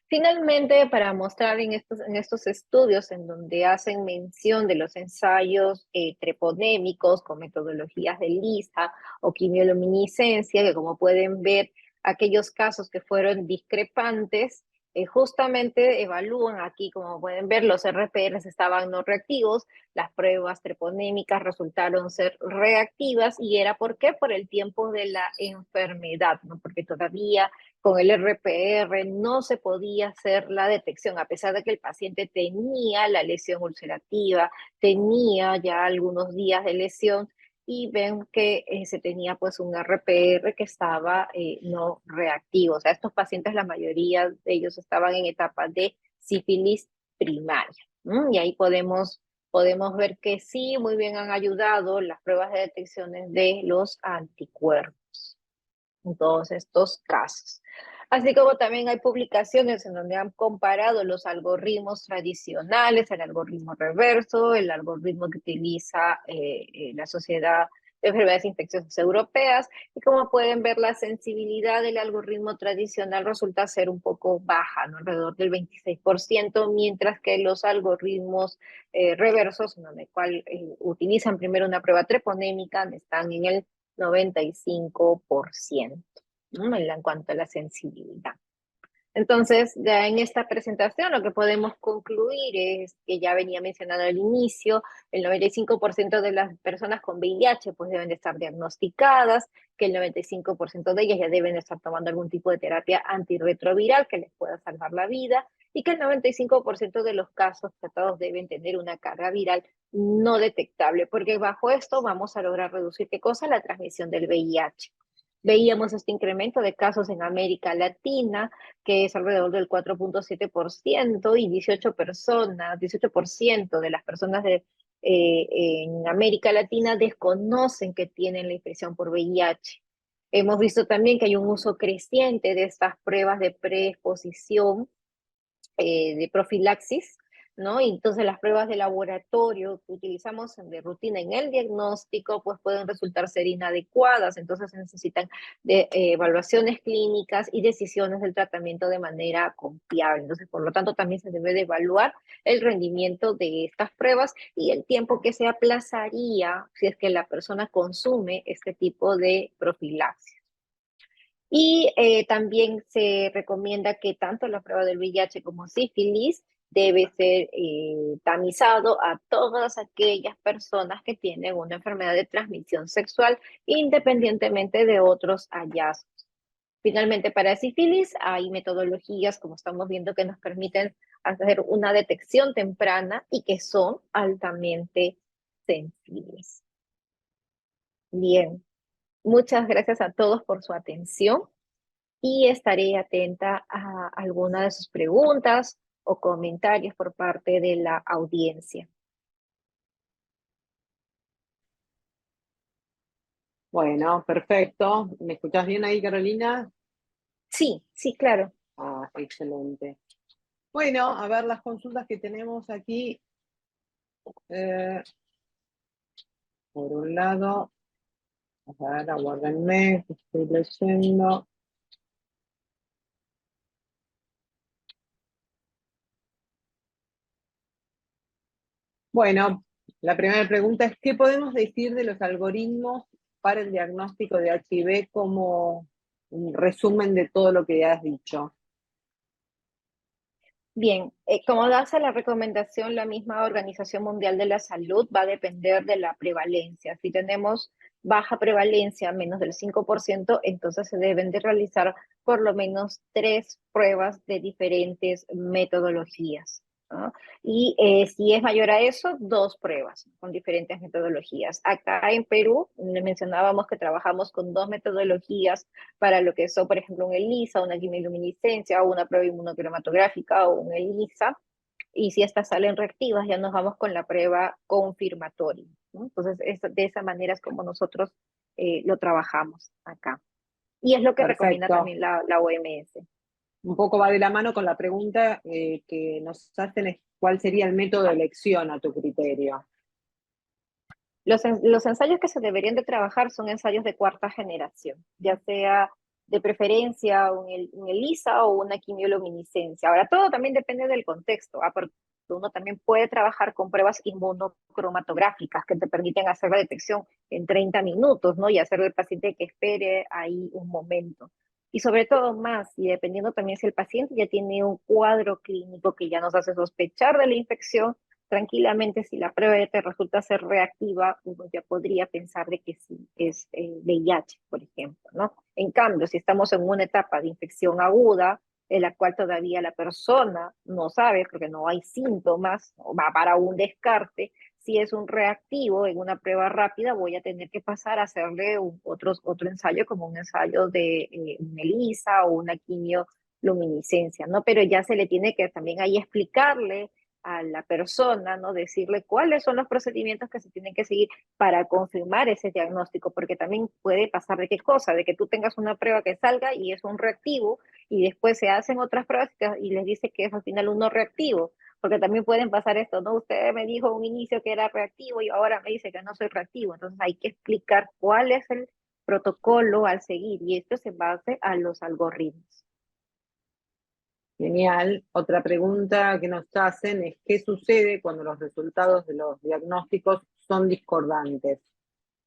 Finalmente, para mostrar en estos estudios en donde hacen mención de los ensayos treponémicos con metodologías de LISA o quimioluminiscencia, que como pueden ver, aquellos casos que fueron discrepantes, justamente evalúan aquí, como pueden ver, los RPRs estaban no reactivos, las pruebas treponémicas resultaron ser reactivas, y era ¿por qué? Por el tiempo de la enfermedad, ¿no? Porque todavía con el RPR no se podía hacer la detección, a pesar de que el paciente tenía la lesión ulcerativa, tenía ya algunos días de lesión, y ven que se tenía pues un RPR que estaba no reactivo. O sea, estos pacientes, la mayoría de ellos estaban en etapa de sífilis primaria. Y ahí podemos ver que sí, muy bien han ayudado las pruebas de detecciones de los anticuerpos en todos estos casos. Así como también hay publicaciones en donde han comparado los algoritmos tradicionales, el algoritmo reverso, el algoritmo que utiliza la Sociedad de Enfermedades Infecciosas Europeas, y como pueden ver, la sensibilidad del algoritmo tradicional resulta ser un poco baja, ¿no? Alrededor del 26%, mientras que los algoritmos reversos, en el cual utilizan primero una prueba treponémica, están en el 95%, ¿no? En cuanto a la sensibilidad. Entonces, ya en esta presentación lo que podemos concluir es que ya venía mencionando al inicio, el 95% de las personas con VIH pues deben de estar diagnosticadas, que el 95% de ellas ya deben de estar tomando algún tipo de terapia antirretroviral que les pueda salvar la vida, y que el 95% de los casos tratados deben tener una carga viral no detectable, porque bajo esto vamos a lograr reducir, ¿qué cosa? La transmisión del VIH. Veíamos este incremento de casos en América Latina, que es alrededor del 4.7%, y 18% de las personas en América Latina desconocen que tienen la infección por VIH. Hemos visto también que hay un uso creciente de estas pruebas de preexposición, de profilaxis, ¿no? Y entonces las pruebas de laboratorio que utilizamos de rutina en el diagnóstico, pues pueden resultar ser inadecuadas, entonces se necesitan de evaluaciones clínicas y decisiones del tratamiento de manera confiable. Entonces, por lo tanto, también se debe de evaluar el rendimiento de estas pruebas y el tiempo que se aplazaría si es que la persona consume este tipo de profilaxis. Y también se recomienda que tanto la prueba del VIH como sífilis debe ser tamizado a todas aquellas personas que tienen una enfermedad de transmisión sexual, independientemente de otros hallazgos. Finalmente, para sífilis hay metodologías, como estamos viendo, que nos permiten hacer una detección temprana y que son altamente sensibles. Bien, muchas gracias a todos por su atención, y estaré atenta a alguna de sus preguntas o comentarios por parte de la audiencia. Bueno, perfecto. ¿Me escuchás bien ahí, Carolina? Sí, sí, claro. Ah, excelente. Bueno, a ver las consultas que tenemos aquí. Eh, por un lado, a ver, aguárdenme, que estoy leyendo. Bueno, la primera pregunta es, ¿qué podemos decir de los algoritmos para el diagnóstico de HIV como un resumen de todo lo que has dicho? Bien, como hace la recomendación la misma Organización Mundial de la Salud, va a depender de la prevalencia. Si tenemos baja prevalencia, menos del 5%, entonces se deben de realizar por lo menos 3 pruebas de diferentes metodologías, ¿no? Y si es mayor a eso, 2 pruebas con diferentes metodologías. Acá en Perú, le mencionábamos que trabajamos con 2 metodologías para lo que son, por ejemplo, un ELISA, una quimiluminiscencia o una prueba inmunocromatográfica o un ELISA. Y si estas salen reactivas, ya nos vamos con la prueba confirmatoria, ¿no? Entonces, de esa manera es como nosotros lo trabajamos acá. Y es lo que recomienda Perfecto. también la OMS. Un poco va de la mano con la pregunta que nos hacen, es cuál sería el método de elección a tu criterio. Los ensayos que se deberían de trabajar son ensayos de cuarta generación, ya sea de preferencia un ELISA o una quimioluminiscencia. Ahora, todo también depende del contexto, porque uno también puede trabajar con pruebas inmunocromatográficas que te permiten hacer la detección en 30 minutos, ¿no? Y hacer al paciente que espere ahí un momento. Y sobre todo más, y dependiendo también si el paciente ya tiene un cuadro clínico que ya nos hace sospechar de la infección, tranquilamente, si la prueba te resulta ser reactiva, uno ya podría pensar de que sí es VIH, por ejemplo, ¿no? En cambio, si estamos en una etapa de infección aguda, en la cual todavía la persona no sabe, porque no hay síntomas, o va para un descarte, si es un reactivo en una prueba rápida, voy a tener que pasar a hacerle otro ensayo, como un ensayo de un ELISA o una quimioluminiscencia, ¿no? Pero ya se le tiene que también ahí explicarle a la persona, ¿no? Decirle cuáles son los procedimientos que se tienen que seguir para confirmar ese diagnóstico, porque también puede pasar de qué cosa, de que tú tengas una prueba que salga y es un reactivo y después se hacen otras pruebas y les dice que es al final un no reactivo, porque también pueden pasar esto, ¿no? Usted me dijo un inicio que era reactivo y ahora me dice que no soy reactivo, entonces hay que explicar cuál es el protocolo al seguir y esto se base a los algoritmos. Genial. Otra pregunta que nos hacen es, ¿qué sucede cuando los resultados de los diagnósticos son discordantes?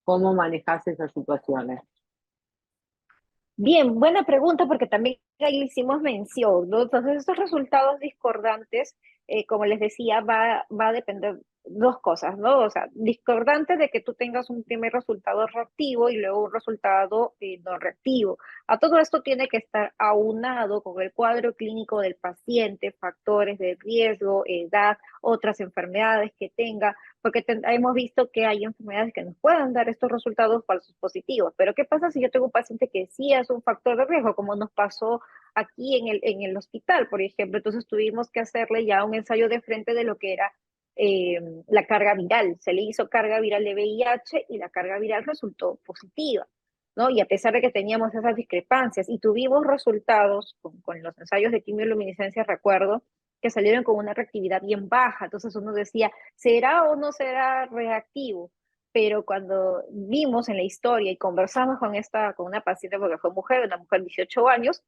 ¿Cómo manejas esas situaciones? Bien, buena pregunta porque también ahí le hicimos mención, ¿no? Entonces, estos resultados discordantes, como les decía, va a depender 2 cosas, ¿no? O sea, discordante de que tú tengas un primer resultado reactivo y luego un resultado no reactivo. A todo esto tiene que estar aunado con el cuadro clínico del paciente, factores de riesgo, edad, otras enfermedades que tenga, porque hemos visto que hay enfermedades que nos pueden dar estos resultados falsos positivos. Pero ¿qué pasa si yo tengo un paciente que sí es un factor de riesgo, como nos pasó aquí en el hospital, por ejemplo? Entonces tuvimos que hacerle ya un ensayo de frente de lo que era la carga viral. Se le hizo carga viral de VIH y la carga viral resultó positiva, ¿no? Y a pesar de que teníamos esas discrepancias y tuvimos resultados con los ensayos de quimioluminiscencia, recuerdo, que salieron con una reactividad bien baja. Entonces uno decía, ¿será o no será reactivo? Pero cuando vimos en la historia y conversamos con una paciente, porque fue mujer, una mujer de 18 años,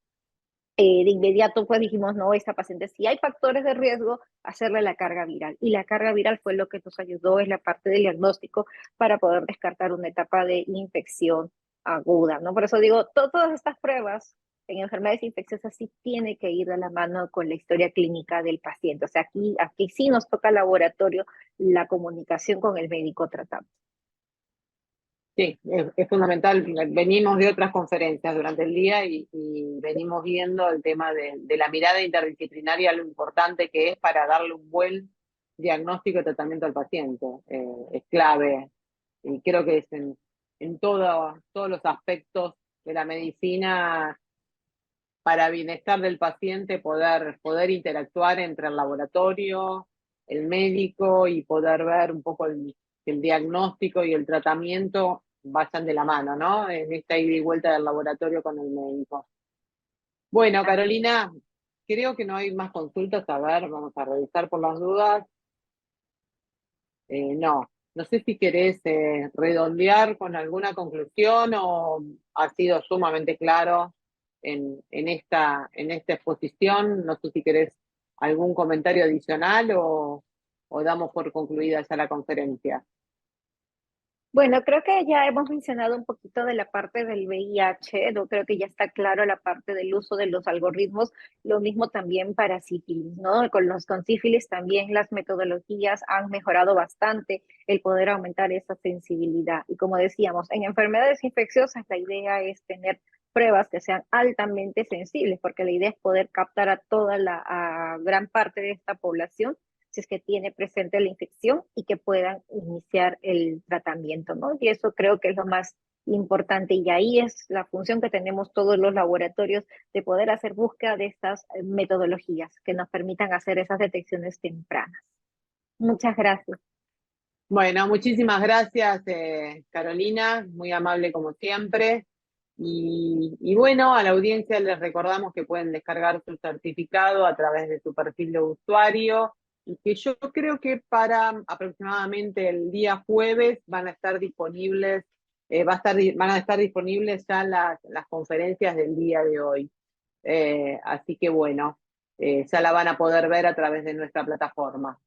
de inmediato pues dijimos, no, esta paciente si hay factores de riesgo, hacerle la carga viral. Y la carga viral fue lo que nos ayudó en la parte del diagnóstico para poder descartar una etapa de infección aguda, ¿no? Por eso digo, todas estas pruebas en enfermedades infecciosas sí tiene que ir de la mano con la historia clínica del paciente. O sea, aquí sí nos toca laboratorio la comunicación con el médico tratante. Sí, es fundamental. Venimos de otras conferencias durante el día y venimos viendo el tema de la mirada interdisciplinaria, lo importante que es para darle un buen diagnóstico y tratamiento al paciente. Es clave y creo que es en todos los aspectos de la medicina para bienestar del paciente poder interactuar entre el laboratorio, el médico y poder ver un poco el diagnóstico y el tratamiento vayan de la mano, ¿no? En esta ida y vuelta del laboratorio con el médico. Bueno, Así es. Carolina, creo que no hay más consultas. A ver, vamos a revisar por las dudas. No sé si querés redondear con alguna conclusión o ha sido sumamente claro en esta exposición. No sé si querés algún comentario adicional o... o damos por concluida ya la conferencia? Bueno, creo que ya hemos mencionado un poquito de la parte del VIH, ¿no? Creo que ya está claro la parte del uso de los algoritmos, lo mismo también para sífilis, ¿no? Con sífilis también las metodologías han mejorado bastante el poder aumentar esa sensibilidad. Y como decíamos, en enfermedades infecciosas la idea es tener pruebas que sean altamente sensibles, porque la idea es poder captar a a gran parte de esta población si es que tiene presente la infección y que puedan iniciar el tratamiento, ¿no? Y eso creo que es lo más importante y ahí es la función que tenemos todos los laboratorios de poder hacer búsqueda de estas metodologías que nos permitan hacer esas detecciones tempranas. Muchas gracias. Bueno, muchísimas gracias, Carolina, muy amable como siempre. Y bueno, a la audiencia les recordamos que pueden descargar su certificado a través de su perfil de usuario y que yo creo que para aproximadamente el día jueves van a estar disponibles, van a estar disponibles ya las conferencias del día de hoy. Así que bueno, ya la van a poder ver a través de nuestra plataforma.